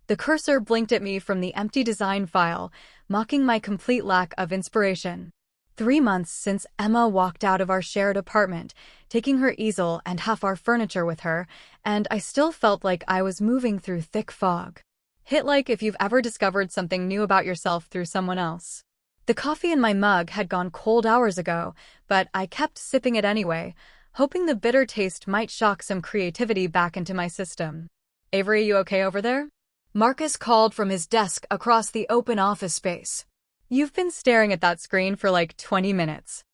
The cursor blinked at me from the empty design file, mocking my complete lack of inspiration. 3 months since Emma walked out of our shared apartment, taking her easel and half our furniture with her, and I still felt like I was moving through thick fog. Hit like if you've ever discovered something new about yourself through someone else. The coffee in my mug had gone cold hours ago, but I kept sipping it anyway, hoping the bitter taste might shock some creativity back into my system. "Avery, you okay over there?" Marcus called from his desk across the open office space. "You've been staring at that screen for like 20 minutes.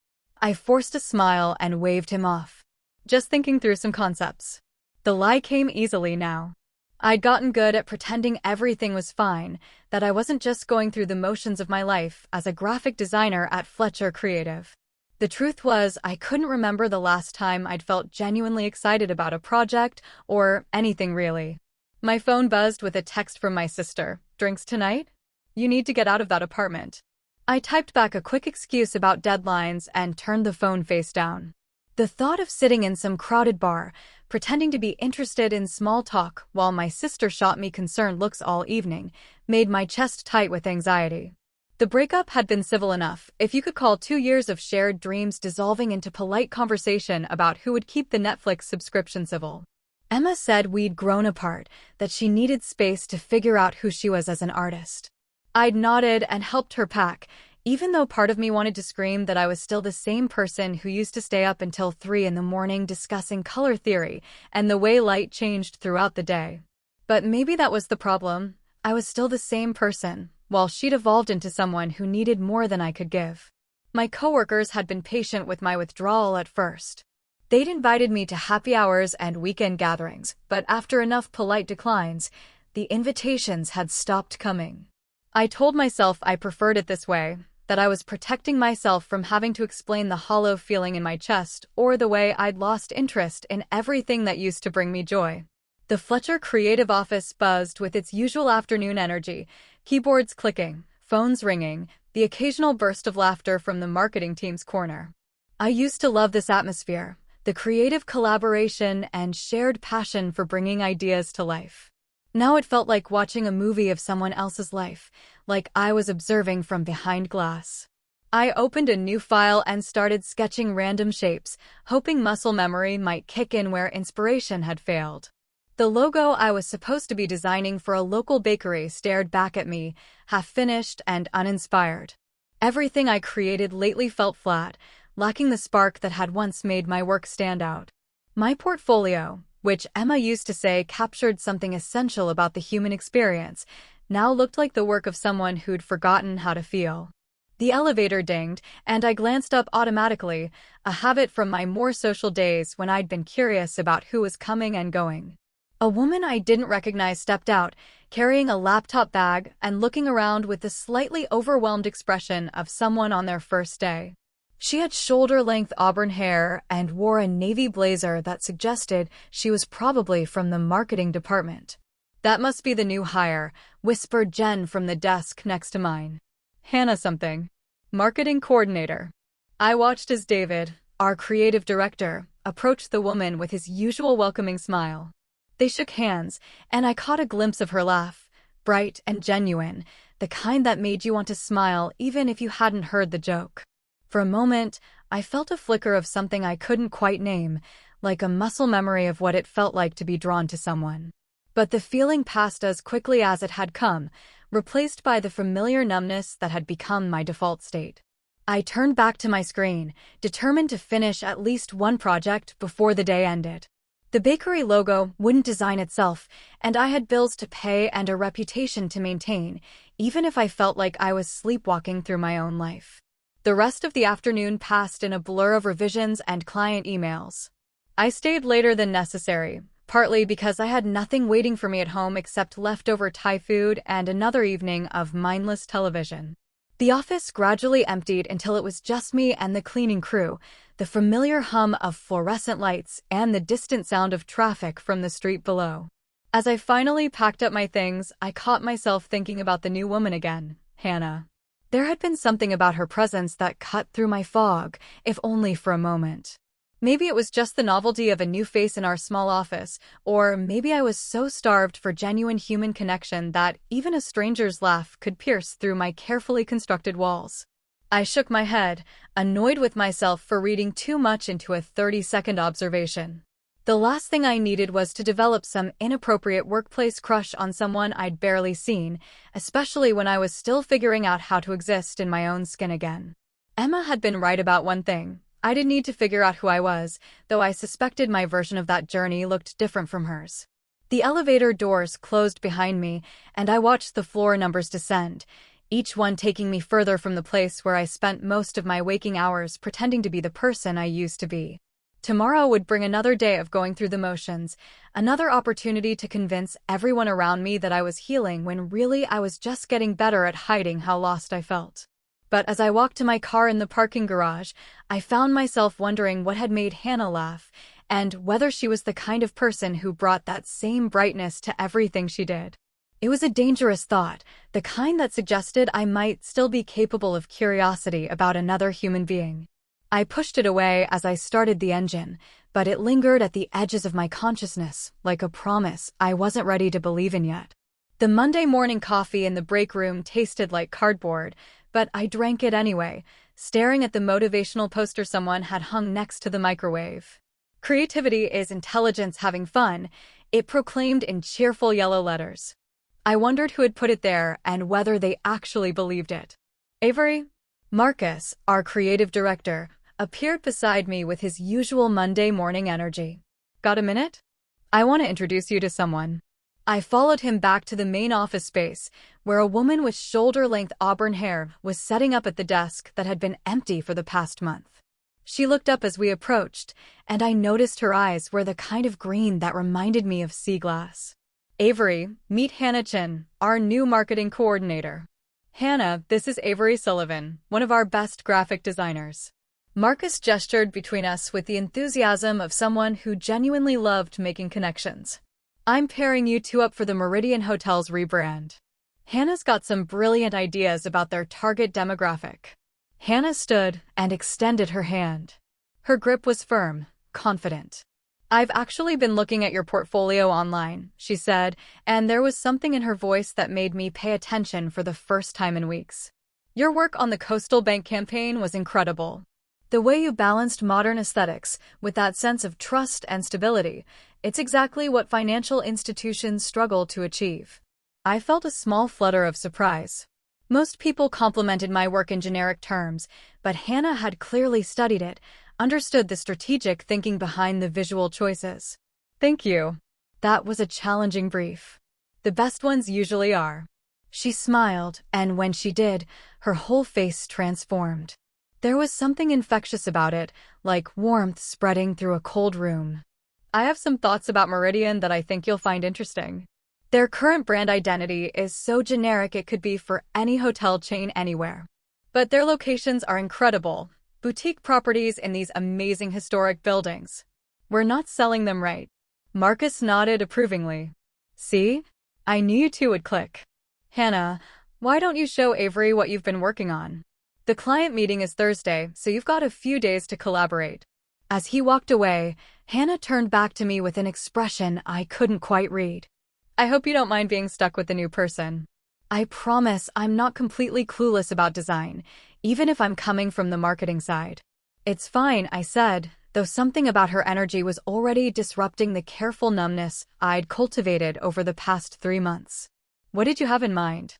I forced a smile and waved him off. "Just thinking through some concepts." The lie came easily now. I'd gotten good at pretending everything was fine, that I wasn't just going through the motions of my life as a graphic designer at Fletcher Creative. The truth was, I couldn't remember the last time I'd felt genuinely excited about a project or anything really. My phone buzzed with a text from my sister. "Drinks tonight? You need to get out of that apartment." I typed back a quick excuse about deadlines and turned the phone face down. The thought of sitting in some crowded bar, pretending to be interested in small talk while my sister shot me concerned looks all evening, made my chest tight with anxiety. The breakup had been civil enough, if you could call 2 years of shared dreams dissolving into polite conversation about who would keep the Netflix subscription civil. Emma said we'd grown apart, that she needed space to figure out who she was as an artist. I'd nodded and helped her pack, even though part of me wanted to scream that I was still the same person who used to stay up until 3 in the morning discussing color theory and the way light changed throughout the day. But maybe that was the problem. I was still the same person, while she'd evolved into someone who needed more than I could give. My coworkers had been patient with my withdrawal at first. They'd invited me to happy hours and weekend gatherings, but after enough polite declines, the invitations had stopped coming. I told myself I preferred it this way, that I was protecting myself from having to explain the hollow feeling in my chest or the way I'd lost interest in everything that used to bring me joy. The Fletcher Creative office buzzed with its usual afternoon energy, keyboards clicking, phones ringing, the occasional burst of laughter from the marketing team's corner. I used to love this atmosphere, the creative collaboration and shared passion for bringing ideas to life. Now it felt like watching a movie of someone else's life, like I was observing from behind glass. I opened a new file and started sketching random shapes, hoping muscle memory might kick in where inspiration had failed. The logo I was supposed to be designing for a local bakery stared back at me, half-finished and uninspired. Everything I created lately felt flat, lacking the spark that had once made my work stand out. My portfolio, which Emma used to say captured something essential about the human experience, now looked like the work of someone who'd forgotten how to feel. The elevator dinged, and I glanced up automatically, a habit from my more social days when I'd been curious about who was coming and going. A woman I didn't recognize stepped out, carrying a laptop bag and looking around with the slightly overwhelmed expression of someone on their first day. She had shoulder-length auburn hair and wore a navy blazer that suggested she was probably from the marketing department. "That must be the new hire," whispered Jen from the desk next to mine. "Hannah something. Marketing coordinator." I watched as David, our creative director, approached the woman with his usual welcoming smile. They shook hands, and I caught a glimpse of her laugh, bright and genuine, the kind that made you want to smile even if you hadn't heard the joke. For a moment, I felt a flicker of something I couldn't quite name, like a muscle memory of what it felt like to be drawn to someone. But the feeling passed as quickly as it had come, replaced by the familiar numbness that had become my default state. I turned back to my screen, determined to finish at least one project before the day ended. The bakery logo wouldn't design itself, and I had bills to pay and a reputation to maintain, even if I felt like I was sleepwalking through my own life. The rest of the afternoon passed in a blur of revisions and client emails. I stayed later than necessary, partly because I had nothing waiting for me at home except leftover Thai food and another evening of mindless television. The office gradually emptied until it was just me and the cleaning crew, the familiar hum of fluorescent lights and the distant sound of traffic from the street below. As I finally packed up my things, I caught myself thinking about the new woman again, Hannah. There had been something about her presence that cut through my fog, if only for a moment. Maybe it was just the novelty of a new face in our small office, or maybe I was so starved for genuine human connection that even a stranger's laugh could pierce through my carefully constructed walls. I shook my head, annoyed with myself for reading too much into a 30-second observation. The last thing I needed was to develop some inappropriate workplace crush on someone I'd barely seen, especially when I was still figuring out how to exist in my own skin again. Emma had been right about one thing. I didn't need to figure out who I was, though I suspected my version of that journey looked different from hers. The elevator doors closed behind me, and I watched the floor numbers descend, each one taking me further from the place where I spent most of my waking hours pretending to be the person I used to be. Tomorrow would bring another day of going through the motions, another opportunity to convince everyone around me that I was healing when really I was just getting better at hiding how lost I felt. But as I walked to my car in the parking garage, I found myself wondering what had made Hannah laugh, and whether she was the kind of person who brought that same brightness to everything she did. It was a dangerous thought, the kind that suggested I might still be capable of curiosity about another human being. I pushed it away as I started the engine, but it lingered at the edges of my consciousness, like a promise I wasn't ready to believe in yet. The Monday morning coffee in the break room tasted like cardboard, but I drank it anyway, staring at the motivational poster someone had hung next to the microwave. Creativity is intelligence having fun, it proclaimed in cheerful yellow letters. I wondered who had put it there and whether they actually believed it. Avery? Marcus, our creative director, appeared beside me with his usual Monday morning energy. Got a minute? I want to introduce you to someone. I followed him back to the main office space, where a woman with shoulder-length auburn hair was setting up at the desk that had been empty for the past month. She looked up as we approached, and I noticed her eyes were the kind of green that reminded me of sea glass. Avery, meet Hannah Chin, our new marketing coordinator. Hannah, this is Avery Sullivan, one of our best graphic designers. Marcus gestured between us with the enthusiasm of someone who genuinely loved making connections. I'm pairing you two up for the Meridian Hotel's rebrand. Hannah's got some brilliant ideas about their target demographic. Hannah stood and extended her hand. Her grip was firm, confident. I've actually been looking at your portfolio online, she said, and there was something in her voice that made me pay attention for the first time in weeks. Your work on the Coastal Bank campaign was incredible. The way you balanced modern aesthetics with that sense of trust and stability, it's exactly what financial institutions struggle to achieve. I felt a small flutter of surprise. Most people complimented my work in generic terms, but Hannah had clearly studied it, understood the strategic thinking behind the visual choices. Thank you. That was a challenging brief. The best ones usually are. She smiled, and when she did, her whole face transformed. There was something infectious about it, like warmth spreading through a cold room. I have some thoughts about Meridian that I think you'll find interesting. Their current brand identity is so generic it could be for any hotel chain anywhere. But their locations are incredible, boutique properties in these amazing historic buildings. We're not selling them right. Marcus nodded approvingly. See? I knew you two would click. Hannah, why don't you show Avery what you've been working on? The client meeting is Thursday, so you've got a few days to collaborate. As he walked away, Hannah turned back to me with an expression I couldn't quite read. I hope you don't mind being stuck with the new person. I promise I'm not completely clueless about design, even if I'm coming from the marketing side. It's fine, I said, though something about her energy was already disrupting the careful numbness I'd cultivated over the past 3 months. What did you have in mind?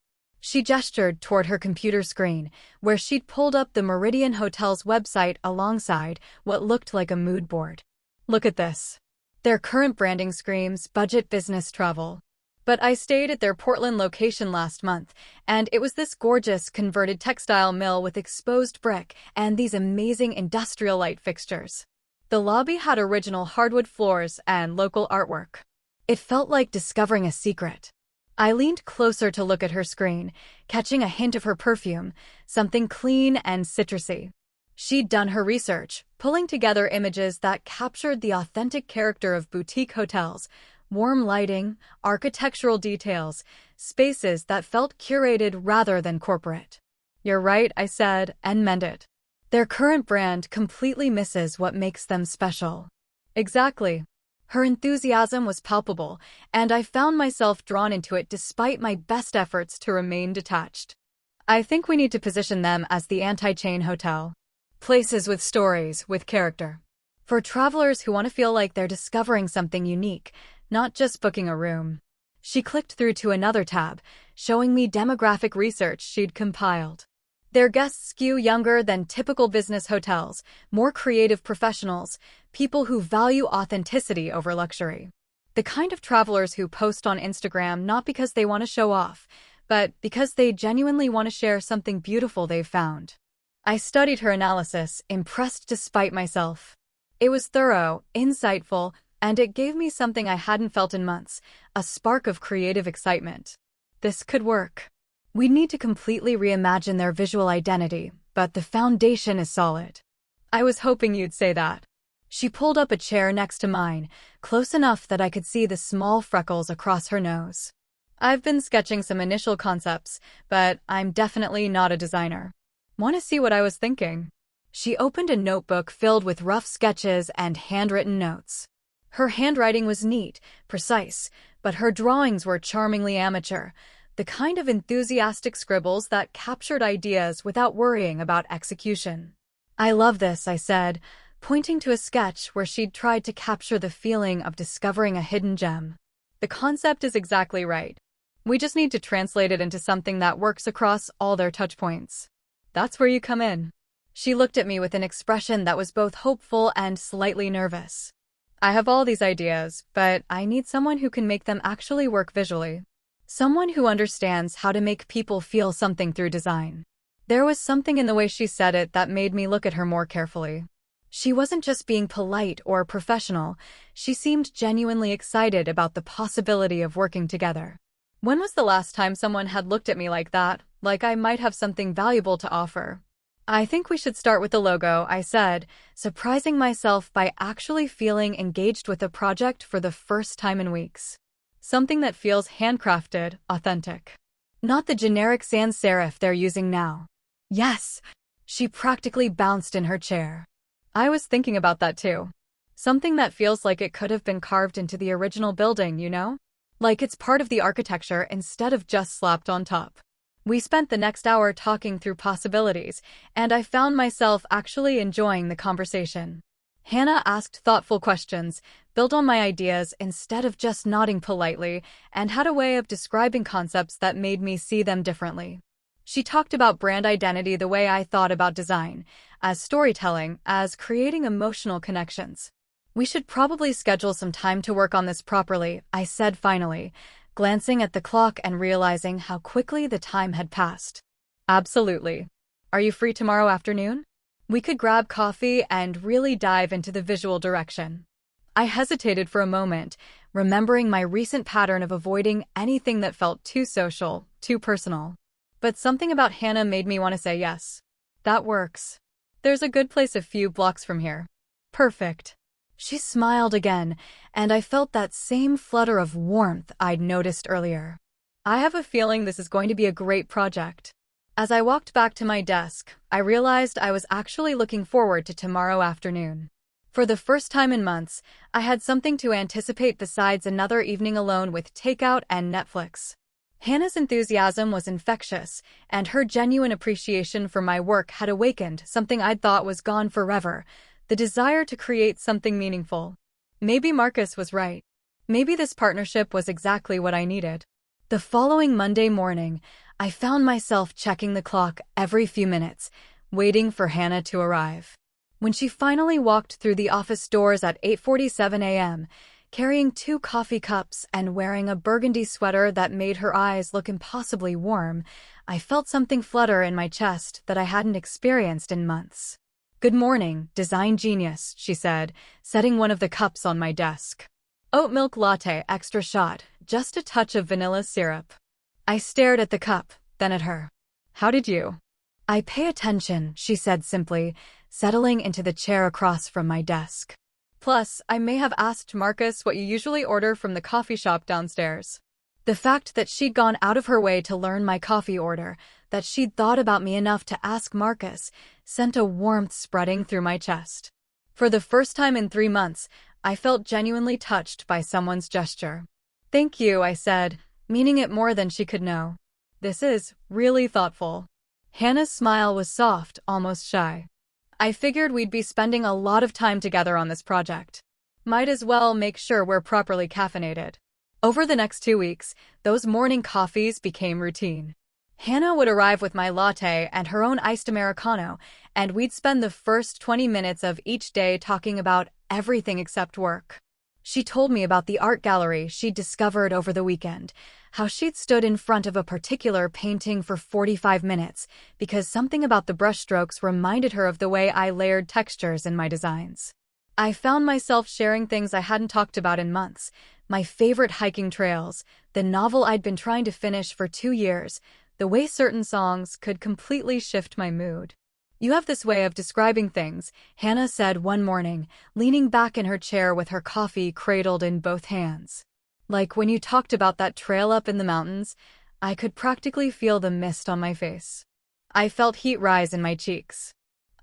She gestured toward her computer screen, where she'd pulled up the Meridian Hotel's website alongside what looked like a mood board. Look at this. Their current branding screams budget business travel. But I stayed at their Portland location last month, and it was this gorgeous converted textile mill with exposed brick and these amazing industrial light fixtures. The lobby had original hardwood floors and local artwork. It felt like discovering a secret. I leaned closer to look at her screen, catching a hint of her perfume, something clean and citrusy. She'd done her research, pulling together images that captured the authentic character of boutique hotels, warm lighting, architectural details, spaces that felt curated rather than corporate. You're right, I said, and meant it. Their current brand completely misses what makes them special. Exactly. Her enthusiasm was palpable, and I found myself drawn into it despite my best efforts to remain detached. I think we need to position them as the anti-chain hotel. Places with stories, with character. For travelers who want to feel like they're discovering something unique, not just booking a room. She clicked through to another tab, showing me demographic research she'd compiled. Their guests skew younger than typical business hotels, more creative professionals, people who value authenticity over luxury. The kind of travelers who post on Instagram not because they want to show off, but because they genuinely want to share something beautiful they've found. I studied her analysis, impressed despite myself. It was thorough, insightful, and it gave me something I hadn't felt in months, a spark of creative excitement. This could work. We'd need to completely reimagine their visual identity, but the foundation is solid. I was hoping you'd say that. She pulled up a chair next to mine, close enough that I could see the small freckles across her nose. I've been sketching some initial concepts, but I'm definitely not a designer. Want to see what I was thinking? She opened a notebook filled with rough sketches and handwritten notes. Her handwriting was neat, precise, but her drawings were charmingly amateur, the kind of enthusiastic scribbles that captured ideas without worrying about execution. I love this, I said, pointing to a sketch where she'd tried to capture the feeling of discovering a hidden gem. The concept is exactly right. We just need to translate it into something that works across all their touchpoints. That's where you come in. She looked at me with an expression that was both hopeful and slightly nervous. I have all these ideas, but I need someone who can make them actually work visually. Someone who understands how to make people feel something through design. There was something in the way she said it that made me look at her more carefully. She wasn't just being polite or professional, she seemed genuinely excited about the possibility of working together. When was the last time someone had looked at me like that, like I might have something valuable to offer? I think we should start with the logo, I said, surprising myself by actually feeling engaged with the project for the first time in weeks. Something that feels handcrafted, authentic. Not the generic sans serif they're using now. Yes! She practically bounced in her chair. I was thinking about that too. Something that feels like it could have been carved into the original building, you know? Like it's part of the architecture instead of just slapped on top. We spent the next hour talking through possibilities, and I found myself actually enjoying the conversation. Hannah asked thoughtful questions, built on my ideas instead of just nodding politely, and had a way of describing concepts that made me see them differently. She talked about brand identity the way I thought about design, as storytelling, as creating emotional connections. We should probably schedule some time to work on this properly, I said finally, glancing at the clock and realizing how quickly the time had passed. Absolutely. Are you free tomorrow afternoon? We could grab coffee and really dive into the visual direction. I hesitated for a moment, remembering my recent pattern of avoiding anything that felt too social, too personal. But something about Hannah made me want to say yes. That works. There's a good place a few blocks from here. Perfect. She smiled again, and I felt that same flutter of warmth I'd noticed earlier. I have a feeling this is going to be a great project. As I walked back to my desk, I realized I was actually looking forward to tomorrow afternoon. For the first time in months, I had something to anticipate besides another evening alone with takeout and Netflix. Hannah's enthusiasm was infectious, and her genuine appreciation for my work had awakened something I'd thought was gone forever, the desire to create something meaningful. Maybe Marcus was right. Maybe this partnership was exactly what I needed. The following Monday morning, I found myself checking the clock every few minutes, waiting for Hannah to arrive. When she finally walked through the office doors at 8:47 a.m., carrying 2 coffee cups and wearing a burgundy sweater that made her eyes look impossibly warm, I felt something flutter in my chest that I hadn't experienced in months. "Good morning, design genius," she said, setting one of the cups on my desk. Oat milk latte, extra shot, just a touch of vanilla syrup. I stared at the cup, then at her. "How did you?" "I pay attention," she said simply, settling into the chair across from my desk. "Plus, I may have asked Marcus what you usually order from the coffee shop downstairs." The fact that she'd gone out of her way to learn my coffee order, that she'd thought about me enough to ask Marcus, sent a warmth spreading through my chest. For the first time in 3 months, I felt genuinely touched by someone's gesture. "Thank you," I said, meaning it more than she could know. "This is really thoughtful." Hannah's smile was soft, almost shy. "I figured we'd be spending a lot of time together on this project. Might as well make sure we're properly caffeinated." Over the next 2 weeks, those morning coffees became routine. Hannah would arrive with my latte and her own iced Americano, and we'd spend the first 20 minutes of each day talking about everything except work. She told me about the art gallery she'd discovered over the weekend, how she'd stood in front of a particular painting for 45 minutes because something about the brushstrokes reminded her of the way I layered textures in my designs. I found myself sharing things I hadn't talked about in months, my favorite hiking trails, the novel I'd been trying to finish for 2 years, the way certain songs could completely shift my mood. "You have this way of describing things," Hannah said one morning, leaning back in her chair with her coffee cradled in both hands. "Like when you talked about that trail up in the mountains, I could practically feel the mist on my face. I felt heat rise in my cheeks.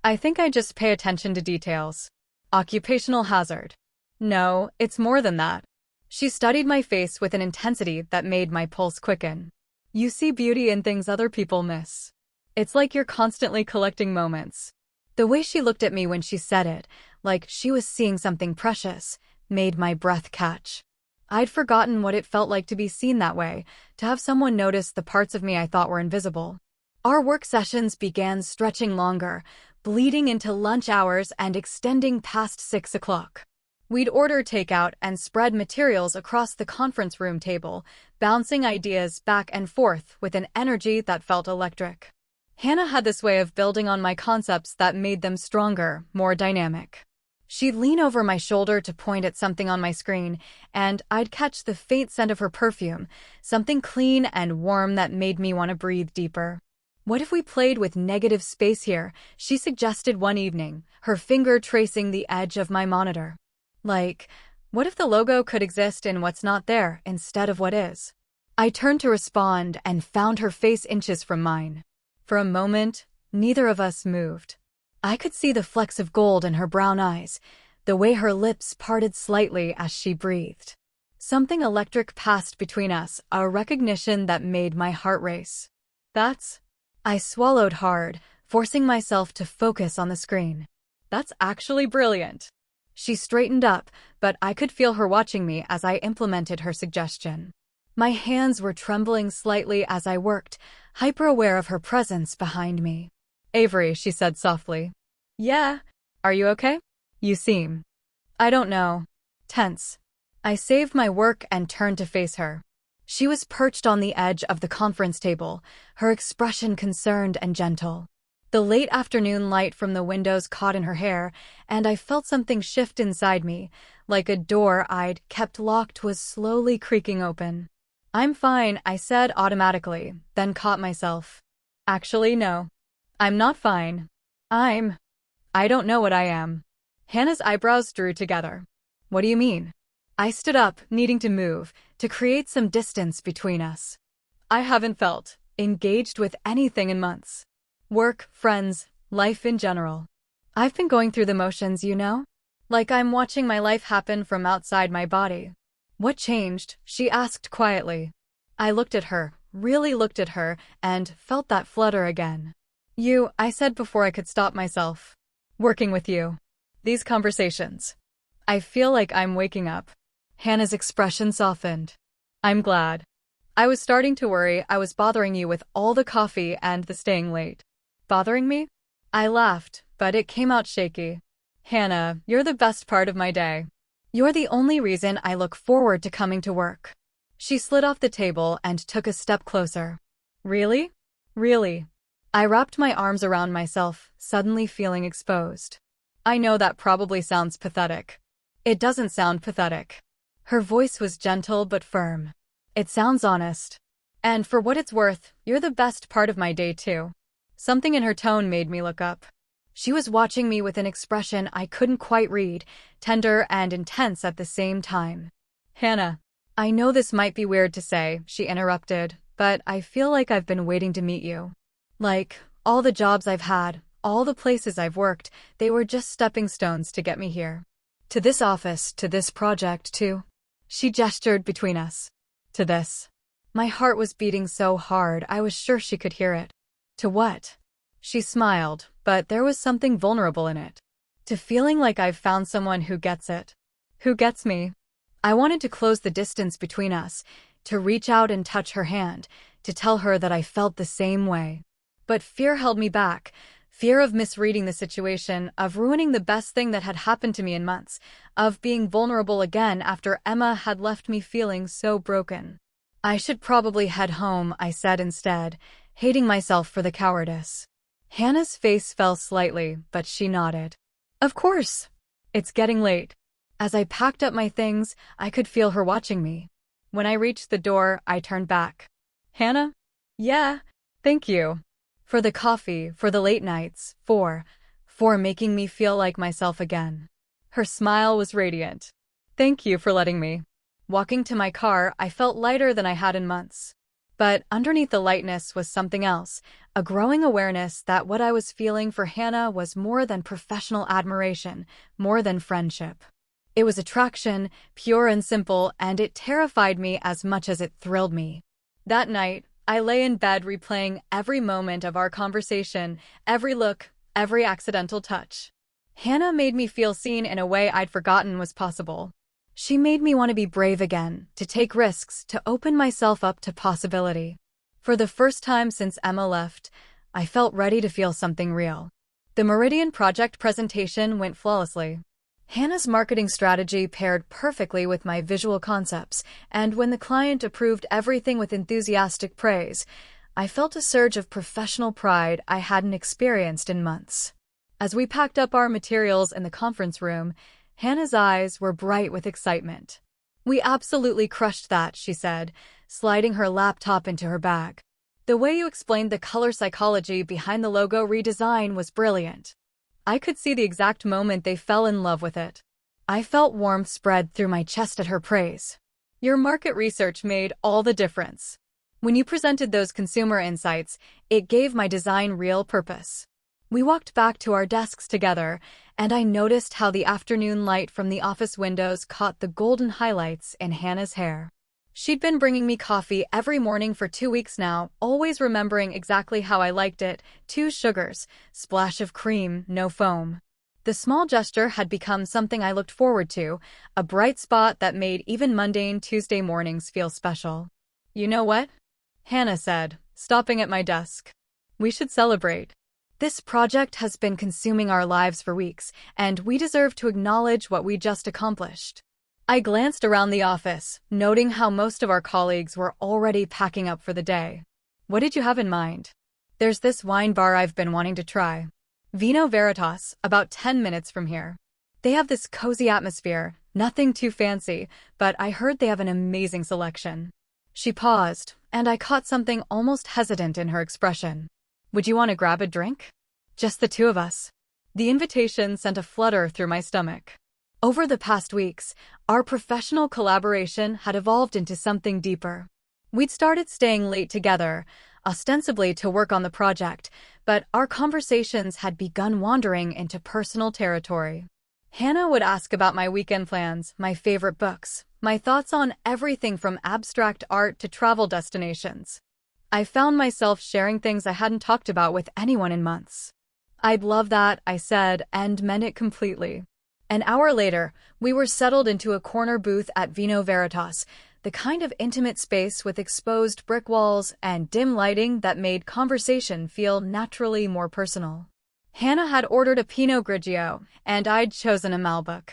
I think I just pay attention to details." Occupational hazard. "No, it's more than that." She studied my face with an intensity that made my pulse quicken. "You see beauty in things other people miss. It's like you're constantly collecting moments." The way she looked at me when she said it, like she was seeing something precious, made my breath catch. I'd forgotten what it felt like to be seen that way, to have someone notice the parts of me I thought were invisible. Our work sessions began stretching longer, bleeding into lunch hours and extending past 6 o'clock. We'd order takeout and spread materials across the conference room table, bouncing ideas back and forth with an energy that felt electric. Hannah had this way of building on my concepts that made them stronger, more dynamic. She'd lean over my shoulder to point at something on my screen, and I'd catch the faint scent of her perfume, something clean and warm that made me want to breathe deeper. "What if we played with negative space here?" she suggested one evening, her finger tracing the edge of my monitor. Like, what if the logo could exist in what's not there instead of what is? I turned to respond and found her face inches from mine. For a moment, neither of us moved. I could see the flecks of gold in her brown eyes, the way her lips parted slightly as she breathed. Something electric passed between us, a recognition that made my heart race. I swallowed hard, forcing myself to focus on the screen. "That's actually brilliant." She straightened up, but I could feel her watching me as I implemented her suggestion. My hands were trembling slightly as I worked, hyper-aware of her presence behind me. "Avery," she said softly. "Yeah? Are you okay? You seem, I don't know, tense." I saved my work and turned to face her. She was perched on the edge of the conference table, her expression concerned and gentle. The late afternoon light from the windows caught in her hair, and I felt something shift inside me, like a door I'd kept locked was slowly creaking open. "I'm fine," I said automatically, then caught myself. "Actually, no. I'm not fine. I don't know what I am." Hannah's eyebrows drew together. "What do you mean?" I stood up, needing to move, to create some distance between us. "I haven't felt engaged with anything in months. Work, friends, life in general. I've been going through the motions, you know? Like I'm watching my life happen from outside my body." "What changed?" she asked quietly. I looked at her, really looked at her, and felt that flutter again. I said before I could stop myself. "Working with you. These conversations. I feel like I'm waking up." Hannah's expression softened. "I'm glad. I was starting to worry I was bothering you with all the coffee and the staying late." "Bothering me?" I laughed, but it came out shaky. "Hannah, you're the best part of my day. You're the only reason I look forward to coming to work." She slid off the table and took a step closer. "Really? Really?" I wrapped my arms around myself, suddenly feeling exposed. "I know that probably sounds pathetic." "It doesn't sound pathetic." Her voice was gentle but firm. "It sounds honest. And for what it's worth, you're the best part of my day too." Something in her tone made me look up. She was watching me with an expression I couldn't quite read, tender and intense at the same time. "Hannah, I know this might be weird to say," she interrupted, "but I feel like I've been waiting to meet you. Like, all the jobs I've had, All the places I've worked, they were just stepping stones to get me here. To this office, to this project, too. She gestured between us. To this. My heart was beating so hard, I was sure she could hear it. To what? She smiled, but there was something vulnerable in it. To feeling like I've found someone who gets it. Who gets me. I wanted to close the distance between us, to reach out and touch her hand, to tell her that I felt the same way. But fear held me back. Fear of misreading the situation, of ruining the best thing that had happened to me in months, of being vulnerable again after Emma had left me feeling so broken. I should probably head home, I said instead, hating myself for the cowardice. Hannah's face fell slightly, but she nodded. Of course. It's getting late. As I packed up my things, I could feel her watching me. When I reached the door, I turned back. Hannah? Yeah, thank you. For the coffee, for the late nights, for making me feel like myself again. Her smile was radiant. Thank you for letting me. Walking to my car, I felt lighter than I had in months. But underneath the lightness was something else, a growing awareness that what I was feeling for Hannah was more than professional admiration, more than friendship. It was attraction, pure and simple, and it terrified me as much as it thrilled me. That night, I lay in bed replaying every moment of our conversation, every look, every accidental touch. Hannah made me feel seen in a way I'd forgotten was possible. She made me want to be brave again, to take risks, to open myself up to possibility. For the first time since Emma left, I felt ready to feel something real. The Meridian project presentation went flawlessly. Hannah's marketing strategy paired perfectly with my visual concepts, and when the client approved everything with enthusiastic praise, I felt a surge of professional pride I hadn't experienced in months. As we packed up our materials in the conference room, Hannah's eyes were bright with excitement. We absolutely crushed that, she said, sliding her laptop into her bag. The way you explained the color psychology behind the logo redesign was brilliant. I could see the exact moment they fell in love with it. I felt warmth spread through my chest at her praise. Your market research made all the difference. When you presented those consumer insights, it gave my design real purpose. We walked back to our desks together, and I noticed how the afternoon light from the office windows caught the golden highlights in Hannah's hair. She'd been bringing me coffee every morning for 2 weeks now, always remembering exactly how I liked it: 2 sugars, splash of cream, no foam. The small gesture had become something I looked forward to, a bright spot that made even mundane Tuesday mornings feel special. You know what? Hannah said, stopping at my desk. We should celebrate. This project has been consuming our lives for weeks, and we deserve to acknowledge what we just accomplished. I glanced around the office, noting how most of our colleagues were already packing up for the day. What did you have in mind? There's this wine bar I've been wanting to try. Vino Veritas, about 10 minutes from here. They have this cozy atmosphere, nothing too fancy, but I heard they have an amazing selection. She paused, and I caught something almost hesitant in her expression. Would you want to grab a drink? Just the 2 of us. The invitation sent a flutter through my stomach. Over the past weeks, our professional collaboration had evolved into something deeper. We'd started staying late together, ostensibly to work on the project, but our conversations had begun wandering into personal territory. Hannah would ask about my weekend plans, my favorite books, my thoughts on everything from abstract art to travel destinations. I found myself sharing things I hadn't talked about with anyone in months. I'd love that, I said, and meant it completely. An hour later, we were settled into a corner booth at Vino Veritas, the kind of intimate space with exposed brick walls and dim lighting that made conversation feel naturally more personal. Hannah had ordered a Pinot Grigio, and I'd chosen a Malbec.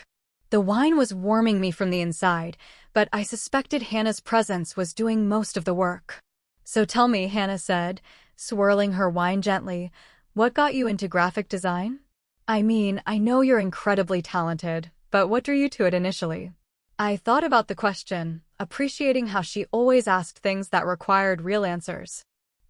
The wine was warming me from the inside, but I suspected Hannah's presence was doing most of the work. So tell me, Hannah said, swirling her wine gently, what got you into graphic design? I mean, I know you're incredibly talented, but what drew you to it initially? I thought about the question, appreciating how she always asked things that required real answers.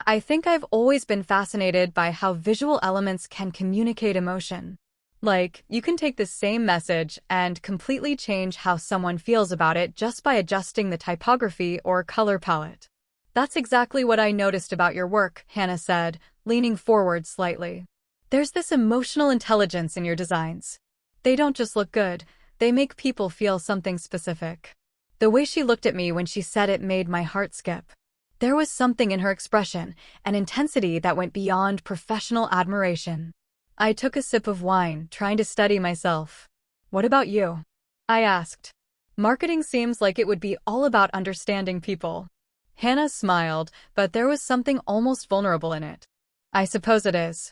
I think I've always been fascinated by how visual elements can communicate emotion. Like, you can take the same message and completely change how someone feels about it just by adjusting the typography or color palette. That's exactly what I noticed about your work, Hannah said, leaning forward slightly. There's this emotional intelligence in your designs. They don't just look good, they make people feel something specific. The way she looked at me when she said it made my heart skip. There was something in her expression, an intensity that went beyond professional admiration. I took a sip of wine, trying to steady myself. What about you? I asked. Marketing seems like it would be all about understanding people. Hannah smiled, but there was something almost vulnerable in it. I suppose it is.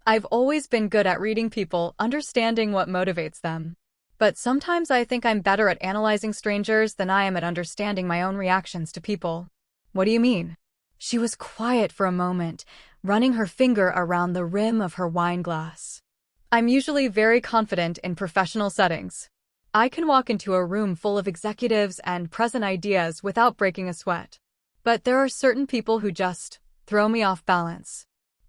I've always been good at reading people, understanding what motivates them. But sometimes I think I'm better at analyzing strangers than I am at understanding my own reactions to people. What do you mean? She was quiet for a moment, running her finger around the rim of her wine glass. I'm usually very confident in professional settings. I can walk into a room full of executives and present ideas without breaking a sweat. But there are certain people who just throw me off balance.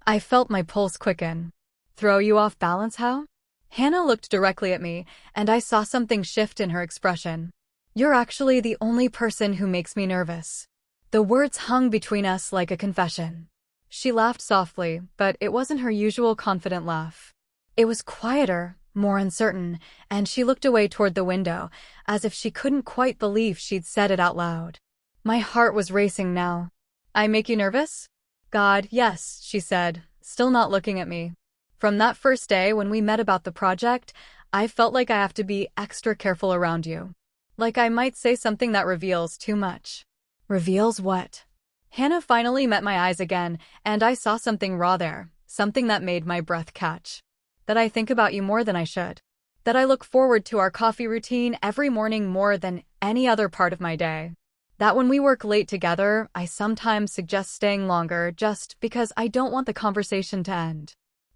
I felt my pulse quicken. Throw you off balance, how? Hannah looked directly at me, and I saw something shift in her expression. You're actually the only person who makes me nervous. The words hung between us like a confession. She laughed softly, but it wasn't her usual confident laugh. It was quieter, more uncertain, and she looked away toward the window, as if she couldn't quite believe she'd said it out loud. My heart was racing now. I make you nervous? God, yes, she said, still not looking at me. From that first day when we met about the project, I felt like I have to be extra careful around you. Like I might say something that reveals too much. Reveals what? Hannah finally met my eyes again, and I saw something raw there, something that made my breath catch. That I think about you more than I should. That I look forward to our coffee routine every morning more than any other part of my day. That when we work late together, I sometimes suggest staying longer just because I don't want the conversation to end.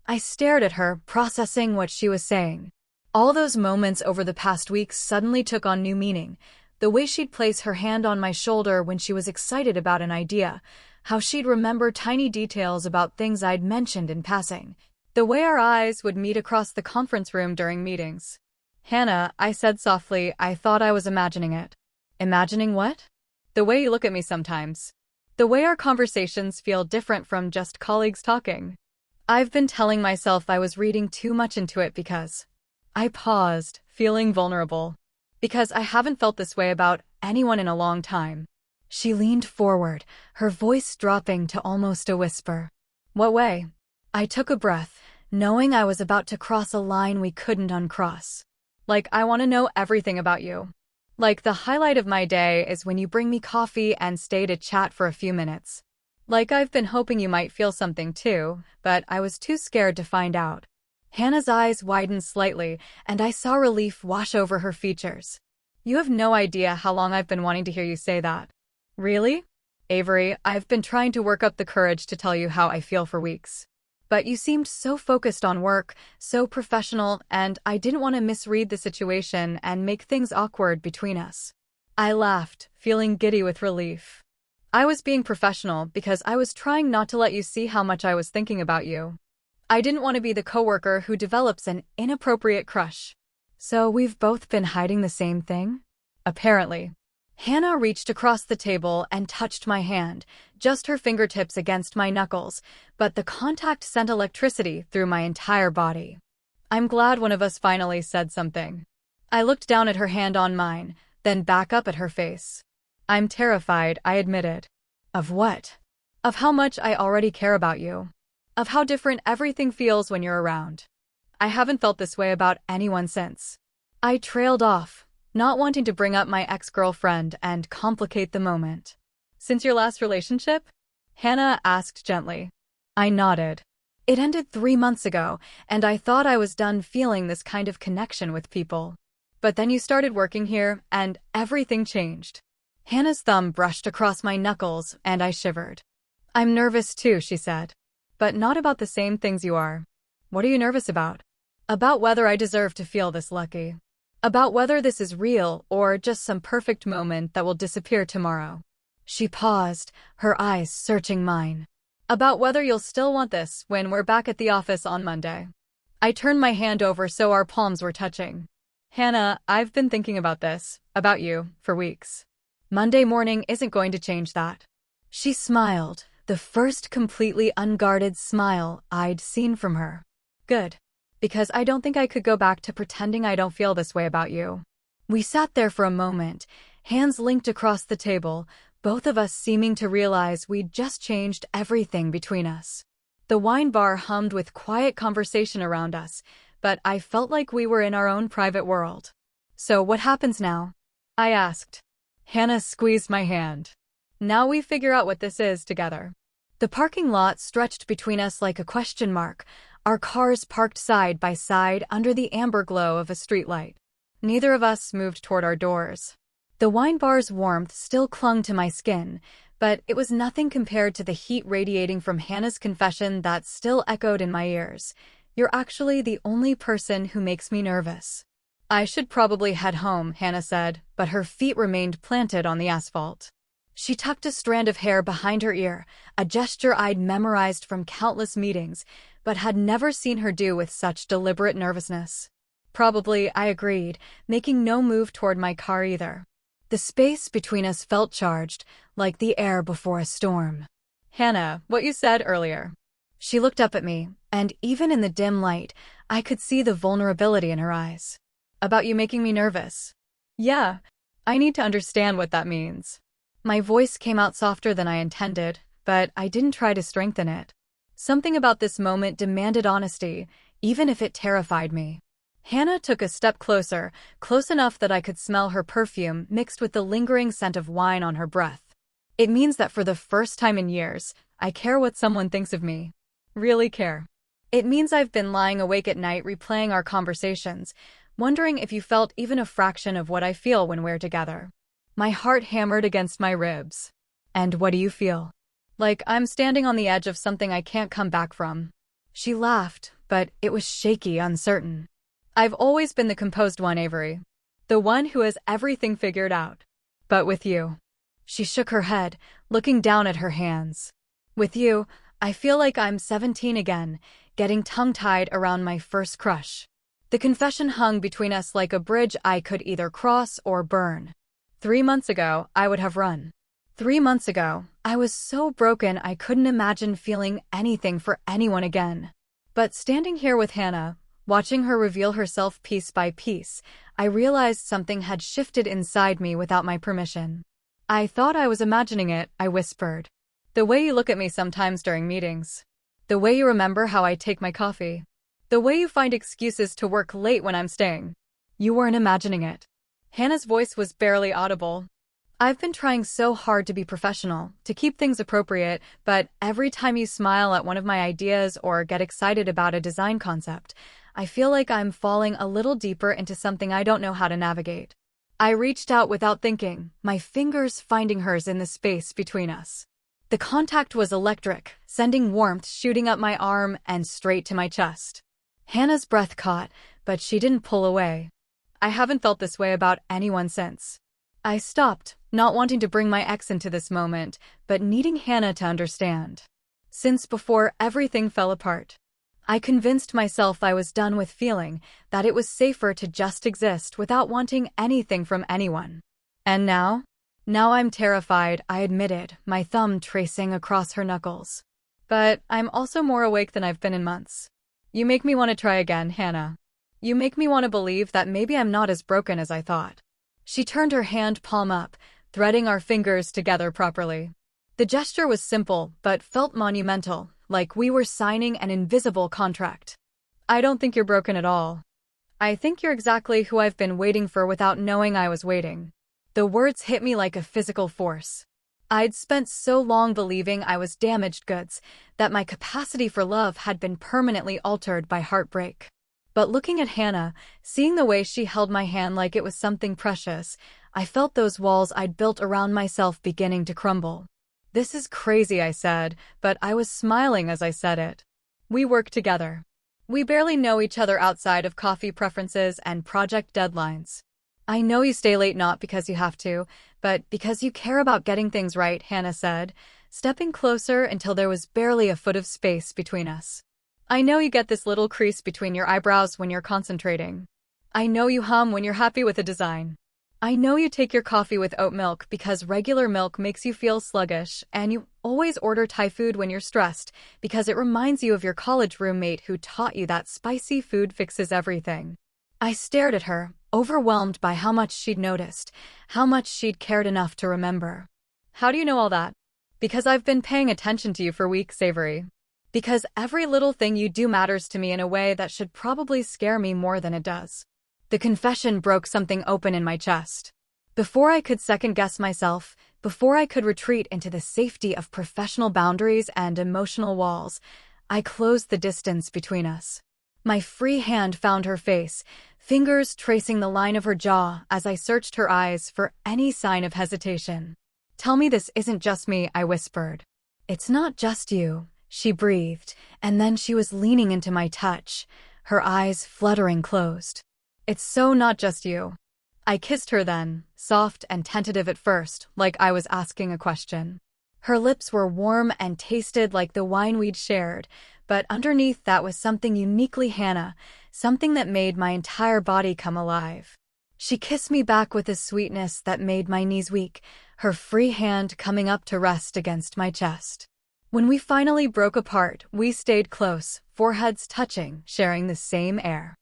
I stared at her, processing what she was saying. All those moments over the past weeks suddenly took on new meaning. The way she'd place her hand on my shoulder when she was excited about an idea, how she'd remember tiny details about things I'd mentioned in passing, the way our eyes would meet across the conference room during meetings. Hannah, I said softly, I thought I was imagining it. Imagining what? The way you look at me sometimes. The way our conversations feel different from just colleagues talking. I've been telling myself I was reading too much into it because I paused, feeling vulnerable. Because I haven't felt this way about anyone in a long time. She leaned forward, her voice dropping to almost a whisper. What way? I took a breath, knowing I was about to cross a line we couldn't uncross. Like, I want to know everything about you. Like, the highlight of my day is when you bring me coffee and stay to chat for a few minutes. Like, I've been hoping you might feel something too, but I was too scared to find out. Hannah's eyes widened slightly, and I saw relief wash over her features. You have no idea how long I've been wanting to hear you say that. Really? Avery, I've been trying to work up the courage to tell you how I feel for weeks. But you seemed so focused on work, so professional, and I didn't want to misread the situation and make things awkward between us. I laughed, feeling giddy with relief. I was being professional because I was trying not to let you see how much I was thinking about you. I didn't want to be the coworker who develops an inappropriate crush. So we've both been hiding the same thing? Apparently. Hannah reached across the table and touched my hand, just her fingertips against my knuckles, but the contact sent electricity through my entire body. I'm glad one of us finally said something. I looked down at her hand on mine, then back up at her face. I'm terrified, I admitted. Of what? Of how much I already care about you. Of how different everything feels when you're around. I haven't felt this way about anyone since. I trailed off, not wanting to bring up my ex-girlfriend and complicate the moment. Since your last relationship? Hannah asked gently. I nodded. It ended 3 months ago, and I thought I was done feeling this kind of connection with people. But then you started working here, and everything changed. Hannah's thumb brushed across my knuckles, and I shivered. I'm nervous too, she said. But not about the same things you are. What are you nervous about? About whether I deserve to feel this lucky. About whether this is real or just some perfect moment that will disappear tomorrow. She paused, her eyes searching mine. About whether you'll still want this when we're back at the office on Monday. I turned my hand over so our palms were touching. Hannah, I've been thinking about this, about you, for weeks. Monday morning isn't going to change that. She smiled, the first completely unguarded smile I'd seen from her. Good. Because I don't think I could go back to pretending I don't feel this way about you. We sat there for a moment, hands linked across the table, both of us seeming to realize we'd just changed everything between us. The wine bar hummed with quiet conversation around us, but I felt like we were in our own private world. So what happens now? I asked. Hannah squeezed my hand. Now we figure out what this is together. The parking lot stretched between us like a question mark, our cars parked side by side under the amber glow of a streetlight. Neither of us moved toward our doors. The wine bar's warmth still clung to my skin, but it was nothing compared to the heat radiating from Hannah's confession that still echoed in my ears. You're actually the only person who makes me nervous. I should probably head home, Hannah said, but her feet remained planted on the asphalt. She tucked a strand of hair behind her ear, a gesture I'd memorized from countless meetings, but had never seen her do with such deliberate nervousness. Probably, I agreed, making no move toward my car either. The space between us felt charged, like the air before a storm. Hannah, what you said earlier. She looked up at me, and even in the dim light, I could see the vulnerability in her eyes. About you making me nervous. Yeah, I need to understand what that means. My voice came out softer than I intended, but I didn't try to strengthen it. Something about this moment demanded honesty, even if it terrified me. Hannah took a step closer, close enough that I could smell her perfume mixed with the lingering scent of wine on her breath. It means that for the first time in years, I care what someone thinks of me. Really care. It means I've been lying awake at night replaying our conversations, wondering if you felt even a fraction of what I feel when we're together. My heart hammered against my ribs. And what do you feel? Like I'm standing on the edge of something I can't come back from. She laughed, but it was shaky, uncertain. I've always been the composed one, Avery. The one who has everything figured out. But with you. She shook her head, looking down at her hands. With you, I feel like I'm 17 again, getting tongue-tied around my first crush. The confession hung between us like a bridge I could either cross or burn. 3 months ago, I would have run. 3 months ago, I was so broken I couldn't imagine feeling anything for anyone again. But standing here with Hannah, watching her reveal herself piece by piece, I realized something had shifted inside me without my permission. I thought I was imagining it, I whispered. The way you look at me sometimes during meetings. The way you remember how I take my coffee. The way you find excuses to work late when I'm staying. You weren't imagining it. Hannah's voice was barely audible. I've been trying so hard to be professional, to keep things appropriate, but every time you smile at one of my ideas or get excited about a design concept, I feel like I'm falling a little deeper into something I don't know how to navigate. I reached out without thinking, my fingers finding hers in the space between us. The contact was electric, sending warmth shooting up my arm and straight to my chest. Hannah's breath caught, but she didn't pull away. I haven't felt this way about anyone since. I stopped, not wanting to bring my ex into this moment, but needing Hannah to understand. Since before everything fell apart, I convinced myself I was done with feeling, that it was safer to just exist without wanting anything from anyone. And now? Now I'm terrified, I admitted, my thumb tracing across her knuckles. But I'm also more awake than I've been in months. You make me want to try again, Hannah. You make me want to believe that maybe I'm not as broken as I thought. She turned her hand palm up, threading our fingers together properly. The gesture was simple, but felt monumental, like we were signing an invisible contract. I don't think you're broken at all. I think you're exactly who I've been waiting for without knowing I was waiting. The words hit me like a physical force. I'd spent so long believing I was damaged goods, that my capacity for love had been permanently altered by heartbreak. But looking at Hannah, seeing the way she held my hand like it was something precious, I felt those walls I'd built around myself beginning to crumble. This is crazy, I said, but I was smiling as I said it. We work together. We barely know each other outside of coffee preferences and project deadlines. I know you stay late not because you have to, but because you care about getting things right, Hannah said, stepping closer until there was barely a foot of space between us. I know you get this little crease between your eyebrows when you're concentrating. I know you hum when you're happy with a design. I know you take your coffee with oat milk because regular milk makes you feel sluggish, and you always order Thai food when you're stressed because it reminds you of your college roommate who taught you that spicy food fixes everything. I stared at her, overwhelmed by how much she'd noticed, how much she'd cared enough to remember. How do you know all that? Because I've been paying attention to you for weeks, Avery. Because every little thing you do matters to me in a way that should probably scare me more than it does. The confession broke something open in my chest. Before I could second-guess myself, before I could retreat into the safety of professional boundaries and emotional walls, I closed the distance between us. My free hand found her face, fingers tracing the line of her jaw as I searched her eyes for any sign of hesitation. "Tell me this isn't just me," I whispered. "It's not just you," she breathed, and then she was leaning into my touch, her eyes fluttering closed. "It's so not just you." I kissed her then, soft and tentative at first, like I was asking a question. Her lips were warm and tasted like the wine we'd shared, but underneath that was something uniquely Hannah, something that made my entire body come alive. She kissed me back with a sweetness that made my knees weak, her free hand coming up to rest against my chest. When we finally broke apart, we stayed close, foreheads touching, sharing the same air.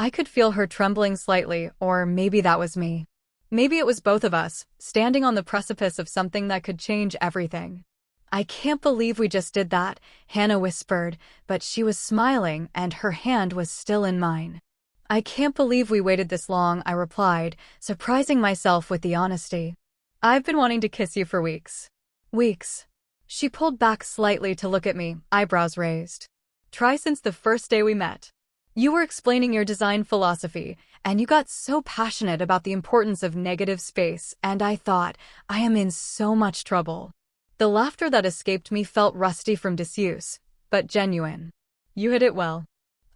I could feel her trembling slightly, or maybe that was me. Maybe it was both of us, standing on the precipice of something that could change everything. "I can't believe we just did that," Hannah whispered, but she was smiling and her hand was still in mine. "I can't believe we waited this long," I replied, surprising myself with the honesty. "I've been wanting to kiss you for weeks." "Weeks?" She pulled back slightly to look at me, eyebrows raised. "Try since the first day we met. You were explaining your design philosophy, and you got so passionate about the importance of negative space, and I thought, I am in so much trouble." The laughter that escaped me felt rusty from disuse, but genuine. "You hit it well.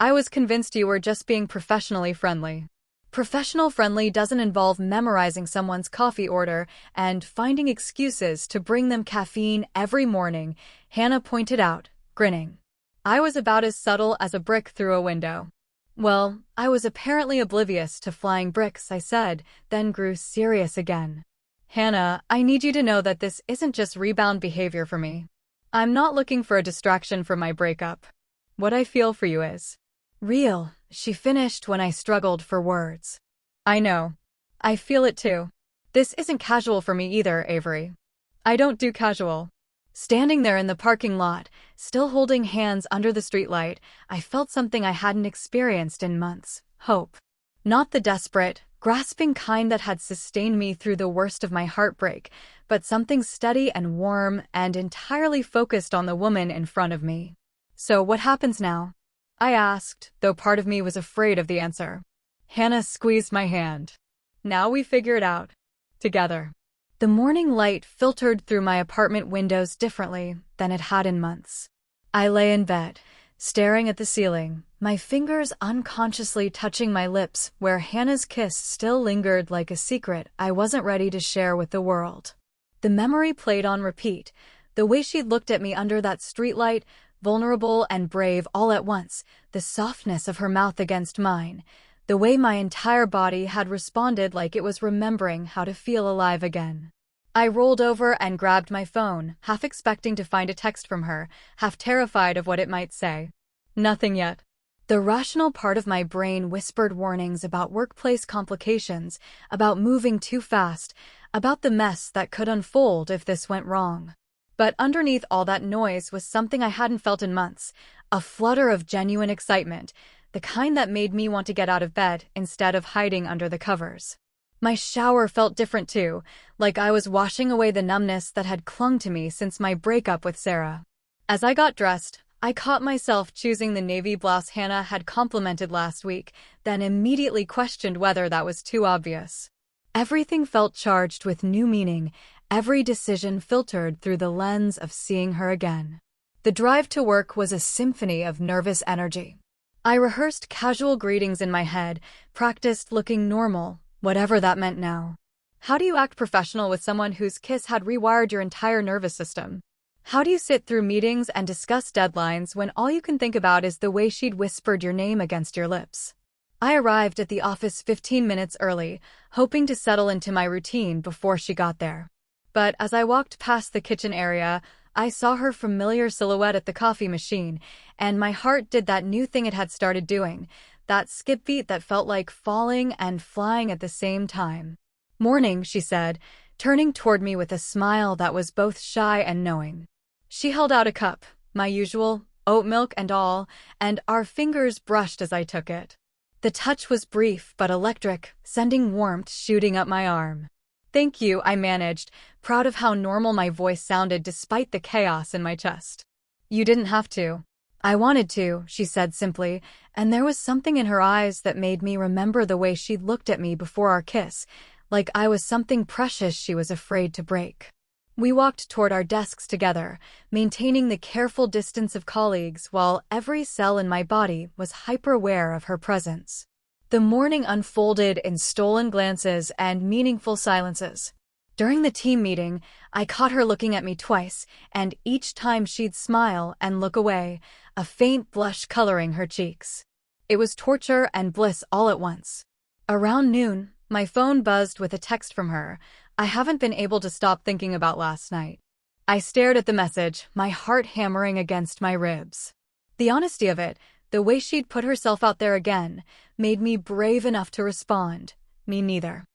I was convinced you were just being professionally friendly." Professional friendly doesn't involve memorizing someone's coffee order and finding excuses to bring them caffeine every morning, Hannah pointed out, grinning. I was about as subtle as a brick through a window. "Well, I was apparently oblivious to flying bricks," I said, then grew serious again. "Hannah, I need you to know that this isn't just rebound behavior for me. I'm not looking for a distraction from my breakup. What I feel for you is real," she finished when I struggled for words. "I know. I feel it too. This isn't casual for me either, Avery. I don't do casual." Standing there in the parking lot, still holding hands under the streetlight, I felt something I hadn't experienced in months: hope. Not the desperate, grasping kind that had sustained me through the worst of my heartbreak, but something steady and warm and entirely focused on the woman in front of me. "So what happens now?" I asked, though part of me was afraid of the answer. Hannah squeezed my hand. "Now we figure it out. Together." The morning light filtered through my apartment windows differently than it had in months. I lay in bed, staring at the ceiling, my fingers unconsciously touching my lips where Hannah's kiss still lingered like a secret I wasn't ready to share with the world. The memory played on repeat, the way she looked at me under that streetlight, vulnerable and brave all at once, the softness of her mouth against mine, the way my entire body had responded like it was remembering how to feel alive again. I rolled over and grabbed my phone, half expecting to find a text from her, half terrified of what it might say. Nothing yet. The rational part of my brain whispered warnings about workplace complications, about moving too fast, about the mess that could unfold if this went wrong. But underneath all that noise was something I hadn't felt in months, a flutter of genuine excitement, the kind that made me want to get out of bed instead of hiding under the covers. My shower felt different too, like I was washing away the numbness that had clung to me since my breakup with Sarah. As I got dressed, I caught myself choosing the navy blouse Hannah had complimented last week, then immediately questioned whether that was too obvious. Everything felt charged with new meaning, every decision filtered through the lens of seeing her again. The drive to work was a symphony of nervous energy. I rehearsed casual greetings in my head, practiced looking normal, whatever that meant now. How do you act professional with someone whose kiss had rewired your entire nervous system? How do you sit through meetings and discuss deadlines when all you can think about is the way she'd whispered your name against your lips? I arrived at the office 15 minutes early, hoping to settle into my routine before she got there. But as I walked past the kitchen area, I saw her familiar silhouette at the coffee machine, and my heart did that new thing it had started doing, that skip beat that felt like falling and flying at the same time. "Morning," she said, turning toward me with a smile that was both shy and knowing. She held out a cup, my usual, oat milk and all, and our fingers brushed as I took it. The touch was brief but electric, sending warmth shooting up my arm. "Thank you," I managed, proud of how normal my voice sounded despite the chaos in my chest. "You didn't have to." "I wanted to," she said simply, and there was something in her eyes that made me remember the way she'd looked at me before our kiss, like I was something precious she was afraid to break. We walked toward our desks together, maintaining the careful distance of colleagues while every cell in my body was hyper-aware of her presence. The morning unfolded in stolen glances and meaningful silences. During the team meeting, I caught her looking at me twice, and each time she'd smile and look away, a faint blush coloring her cheeks. It was torture and bliss all at once. Around noon, my phone buzzed with a text from her. "I haven't been able to stop thinking about last night." I stared at the message, my heart hammering against my ribs. The honesty of it, the way she'd put herself out there again, made me brave enough to respond. "Me neither."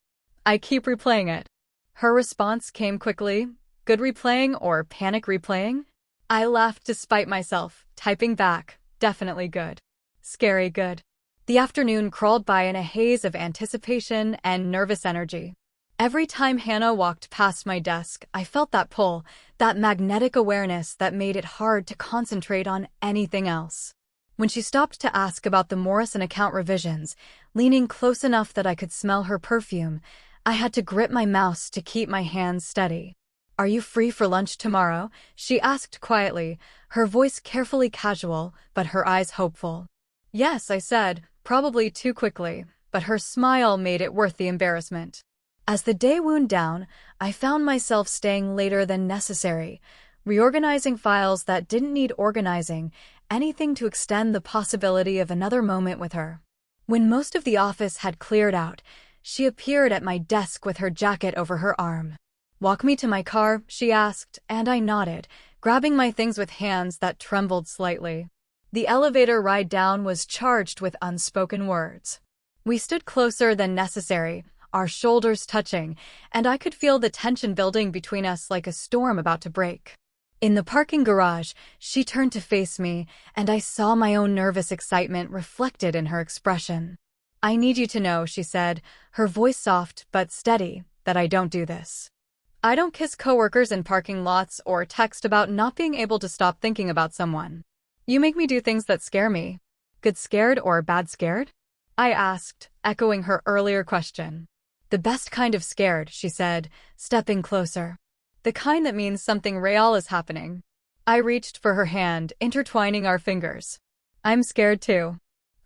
I keep replaying it. Her response came quickly. "Good replaying or panic replaying?" I laughed despite myself, typing back, "Definitely good." Scary good. The afternoon crawled by in a haze of anticipation and nervous energy. Every time Hannah walked past my desk, I felt that pull, that magnetic awareness that made it hard to concentrate on anything else. When she stopped to ask about the Morrison account revisions, leaning close enough that I could smell her perfume, I had to grip my mouse to keep my hands steady. "Are you free for lunch tomorrow?" she asked quietly, her voice carefully casual, but her eyes hopeful. "Yes," I said, probably too quickly, but her smile made it worth the embarrassment. As the day wound down, I found myself staying later than necessary, reorganizing files that didn't need organizing, anything to extend the possibility of another moment with her. When most of the office had cleared out, she appeared at my desk with her jacket over her arm. "Walk me to my car?" she asked, and I nodded, grabbing my things with hands that trembled slightly. The elevator ride down was charged with unspoken words. We stood closer than necessary, our shoulders touching, and I could feel the tension building between us like a storm about to break. In the parking garage, she turned to face me, and I saw my own nervous excitement reflected in her expression. "I need you to know," she said, her voice soft but steady, "that I don't do this. I don't kiss coworkers in parking lots or text about not being able to stop thinking about someone. You make me do things that scare me." "Good scared or bad scared?" I asked, echoing her earlier question. "The best kind of scared," she said, stepping closer. "The kind that means something real is happening." I reached for her hand, intertwining our fingers. "I'm scared too.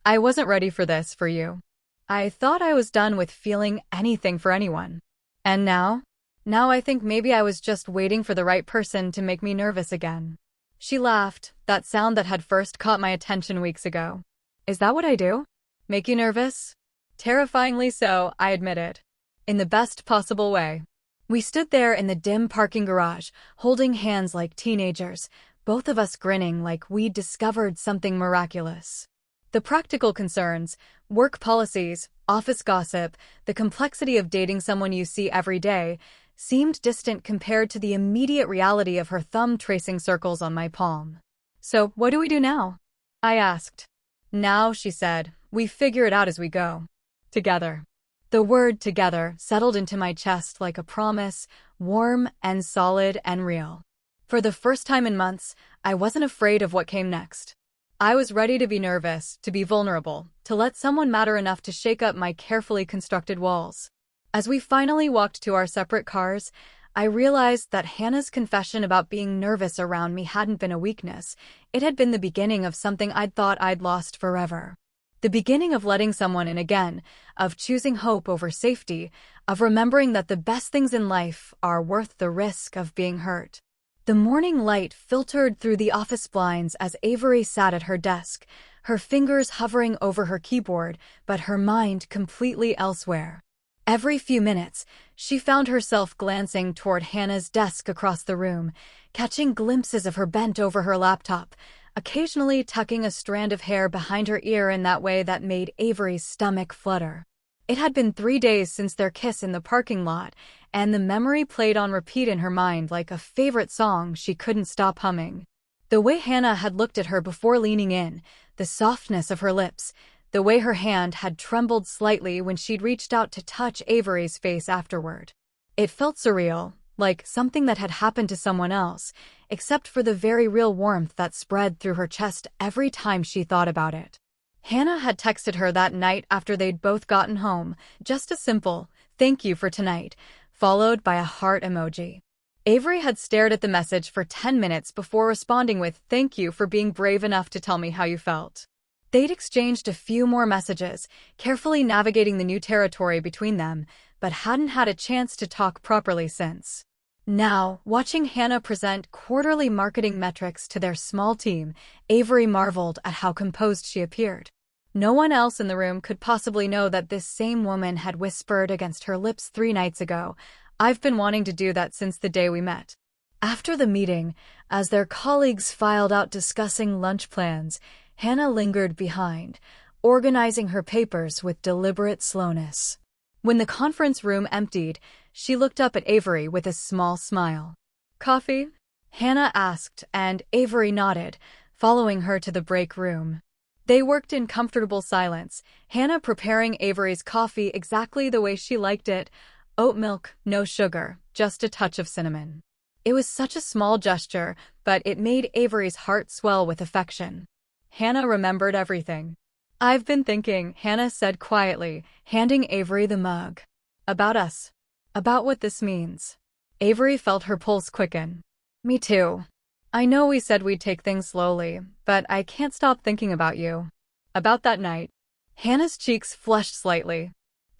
I wasn't ready for this for you. I thought I was done with feeling anything for anyone. And now? Now I think maybe I was just waiting for the right person to make me nervous again." She laughed, that sound that had first caught my attention weeks ago. "Is that what I do? Make you nervous?" "Terrifyingly so," I admitted. "In the best possible way." We stood there in the dim parking garage, holding hands like teenagers, both of us grinning like we'd discovered something miraculous. The practical concerns, work policies, office gossip, the complexity of dating someone you see every day, seemed distant compared to the immediate reality of her thumb tracing circles on my palm. "So, what do we do now?" I asked. "Now," she said, "we figure it out as we go. Together." The word "together" settled into my chest like a promise, warm and solid and real. For the first time in months, I wasn't afraid of what came next. I was ready to be nervous, to be vulnerable, to let someone matter enough to shake up my carefully constructed walls. As we finally walked to our separate cars, I realized that Hannah's confession about being nervous around me hadn't been a weakness. It had been the beginning of something I'd thought I'd lost forever. The beginning of letting someone in again, of choosing hope over safety, of remembering that the best things in life are worth the risk of being hurt. The morning light filtered through the office blinds as Avery sat at her desk, her fingers hovering over her keyboard, but her mind completely elsewhere. Every few minutes, she found herself glancing toward Hannah's desk across the room, catching glimpses of her bent over her laptop, occasionally tucking a strand of hair behind her ear in that way that made Avery's stomach flutter. It had been 3 days since their kiss in the parking lot, and the memory played on repeat in her mind like a favorite song she couldn't stop humming. The way Hannah had looked at her before leaning in, the softness of her lips, the way her hand had trembled slightly when she'd reached out to touch Avery's face afterward. It felt surreal, like something that had happened to someone else, except for the very real warmth that spread through her chest every time she thought about it. Hannah had texted her that night after they'd both gotten home, just a simple, "Thank you for tonight," followed by a heart emoji. Avery had stared at the message for 10 minutes before responding with, "Thank you for being brave enough to tell me how you felt." They'd exchanged a few more messages, carefully navigating the new territory between them, but hadn't had a chance to talk properly since. Now, watching Hannah present quarterly marketing metrics to their small team, Avery marveled at how composed she appeared. No one else in the room could possibly know that this same woman had whispered against her lips 3 nights ago, "I've been wanting to do that since the day we met." After the meeting, as their colleagues filed out discussing lunch plans, Hannah lingered behind, organizing her papers with deliberate slowness. When the conference room emptied, she looked up at Avery with a small smile. "Coffee?" Hannah asked, and Avery nodded, following her to the break room. They worked in comfortable silence, Hannah preparing Avery's coffee exactly the way she liked it: oat milk, no sugar, just a touch of cinnamon. It was such a small gesture, but it made Avery's heart swell with affection. Hannah remembered everything. "I've been thinking," Hannah said quietly, handing Avery the mug. "About us. About what this means." Avery felt her pulse quicken. "Me too. I know we said we'd take things slowly, but I can't stop thinking about you. About that night." Hannah's cheeks flushed slightly.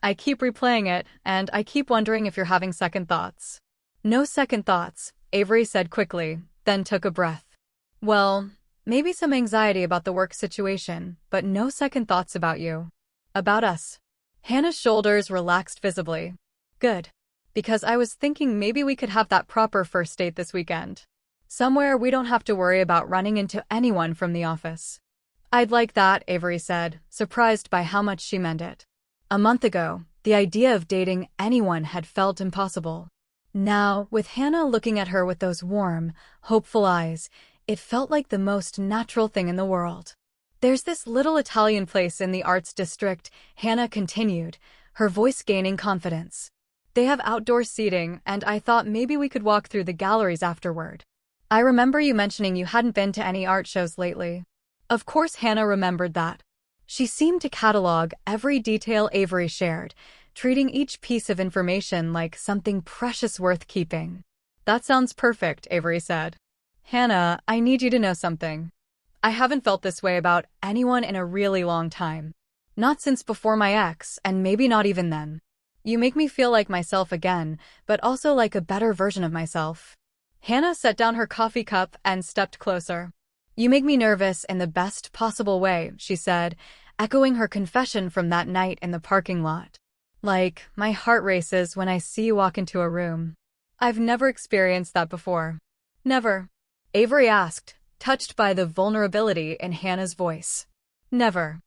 "I keep replaying it, and I keep wondering if you're having second thoughts." "No second thoughts," Avery said quickly, then took a breath. "Well, maybe some anxiety about the work situation, but no second thoughts about you. About us." Hannah's shoulders relaxed visibly. "Good. Because I was thinking maybe we could have that proper first date this weekend. Somewhere we don't have to worry about running into anyone from the office." "I'd like that," Avery said, surprised by how much she meant it. A month ago, the idea of dating anyone had felt impossible. Now, with Hannah looking at her with those warm, hopeful eyes, it felt like the most natural thing in the world. "There's this little Italian place in the Arts District," Hannah continued, her voice gaining confidence. "They have outdoor seating, and I thought maybe we could walk through the galleries afterward. I remember you mentioning you hadn't been to any art shows lately." Of course Hannah remembered that. She seemed to catalog every detail Avery shared, treating each piece of information like something precious worth keeping. "That sounds perfect," Avery said. "Hannah, I need you to know something. I haven't felt this way about anyone in a really long time. Not since before my ex, and maybe not even then. You make me feel like myself again, but also like a better version of myself." Hannah set down her coffee cup and stepped closer. "You make me nervous in the best possible way," she said, echoing her confession from that night in the parking lot. "Like, my heart races when I see you walk into a room. I've never experienced that before." "Never?" Avery asked, touched by the vulnerability in Hannah's voice. "Never.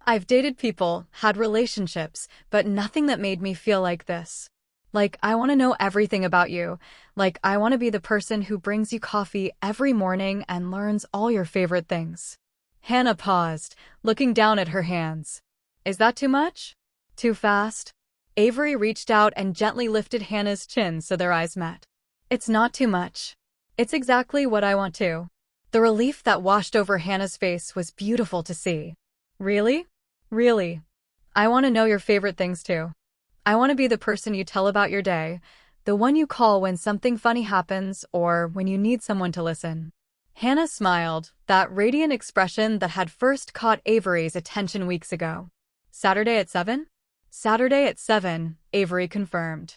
I've dated people, had relationships, but nothing that made me feel like this. Like, I want to know everything about you. Like, I want to be the person who brings you coffee every morning and learns all your favorite things." Hannah paused, looking down at her hands. "Is that too much? Too fast?" Avery reached out and gently lifted Hannah's chin so their eyes met. "It's not too much. It's exactly what I want to." The relief that washed over Hannah's face was beautiful to see. "Really? Really? I want to know your favorite things too. I want to be the person you tell about your day, the one you call when something funny happens or when you need someone to listen." Hannah smiled, that radiant expression that had first caught Avery's attention weeks ago. "Saturday at 7? "Saturday at 7, Avery confirmed.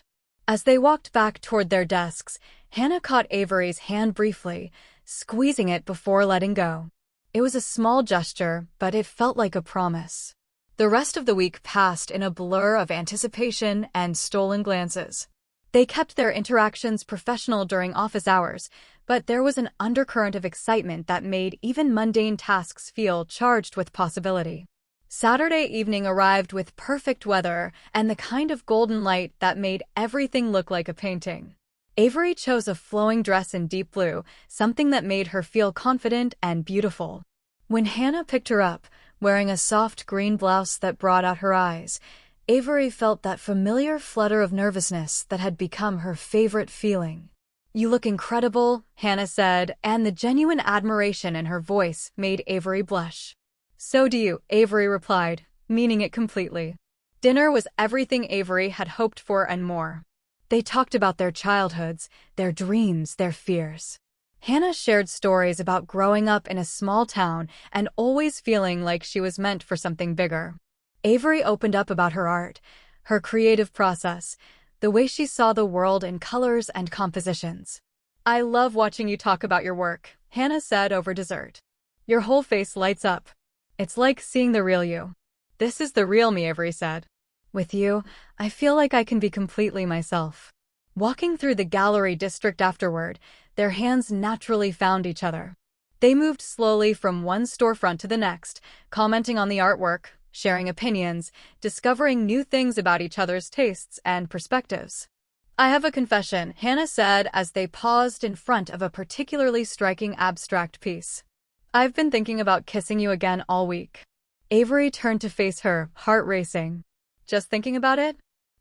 As they walked back toward their desks, Hannah caught Avery's hand briefly, squeezing it before letting go. It was a small gesture, but it felt like a promise. The rest of the week passed in a blur of anticipation and stolen glances. They kept their interactions professional during office hours, but there was an undercurrent of excitement that made even mundane tasks feel charged with possibility. Saturday evening arrived with perfect weather and the kind of golden light that made everything look like a painting. Avery chose a flowing dress in deep blue, something that made her feel confident and beautiful. When Hannah picked her up, wearing a soft green blouse that brought out her eyes, Avery felt that familiar flutter of nervousness that had become her favorite feeling. "You look incredible," Hannah said, and the genuine admiration in her voice made Avery blush. "So do you," Avery replied, meaning it completely. Dinner was everything Avery had hoped for and more. They talked about their childhoods, their dreams, their fears. Hannah shared stories about growing up in a small town and always feeling like she was meant for something bigger. Avery opened up about her art, her creative process, the way she saw the world in colors and compositions. "I love watching you talk about your work," Hannah said over dessert. "Your whole face lights up. It's like seeing the real you." "This is the real me," Avery said. "With you, I feel like I can be completely myself." Walking through the gallery district afterward, their hands naturally found each other. They moved slowly from one storefront to the next, commenting on the artwork, sharing opinions, discovering new things about each other's tastes and perspectives. "I have a confession," Hannah said as they paused in front of a particularly striking abstract piece. "I've been thinking about kissing you again all week." Avery turned to face her, heart racing. "Just thinking about it?"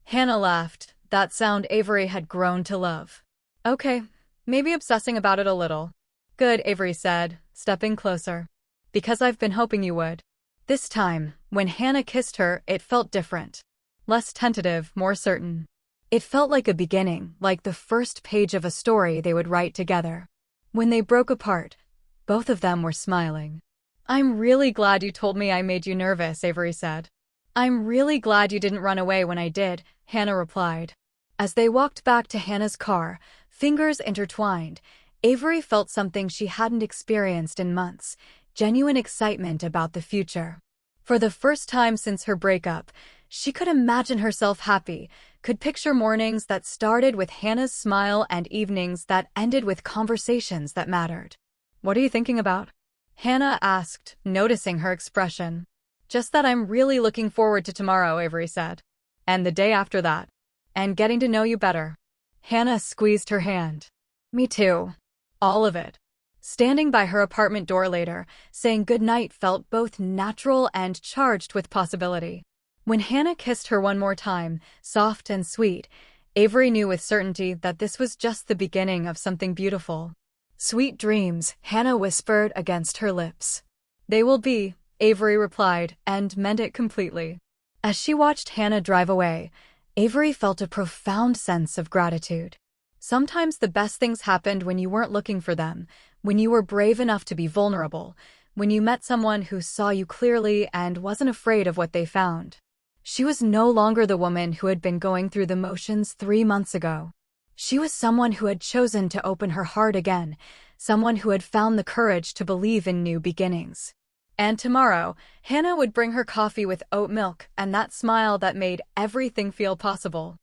Hannah laughed, that sound Avery had grown to love. "Okay, maybe obsessing about it a little." "Good," Avery said, stepping closer. "Because I've been hoping you would." This time, when Hannah kissed her, it felt different. Less tentative, more certain. It felt like a beginning, like the first page of a story they would write together. When they broke apart, both of them were smiling. "I'm really glad you told me I made you nervous," Avery said. "I'm really glad you didn't run away when I did," Hannah replied. As they walked back to Hannah's car, fingers intertwined, Avery felt something she hadn't experienced in months, genuine excitement about the future. For the first time since her breakup, she could imagine herself happy, could picture mornings that started with Hannah's smile and evenings that ended with conversations that mattered. "What are you thinking about?" Hannah asked, noticing her expression. "Just that I'm really looking forward to tomorrow," Avery said. "And the day after that. And getting to know you better." Hannah squeezed her hand. "Me too. All of it." Standing by her apartment door later, saying goodnight felt both natural and charged with possibility. When Hannah kissed her one more time, soft and sweet, Avery knew with certainty that this was just the beginning of something beautiful. "Sweet dreams," Hannah whispered against her lips. "They will be," Avery replied, and meant it completely. As she watched Hannah drive away, Avery felt a profound sense of gratitude. Sometimes the best things happened when you weren't looking for them, when you were brave enough to be vulnerable, when you met someone who saw you clearly and wasn't afraid of what they found. She was no longer the woman who had been going through the motions 3 months ago. She was someone who had chosen to open her heart again, someone who had found the courage to believe in new beginnings. And tomorrow, Hannah would bring her coffee with oat milk and that smile that made everything feel possible.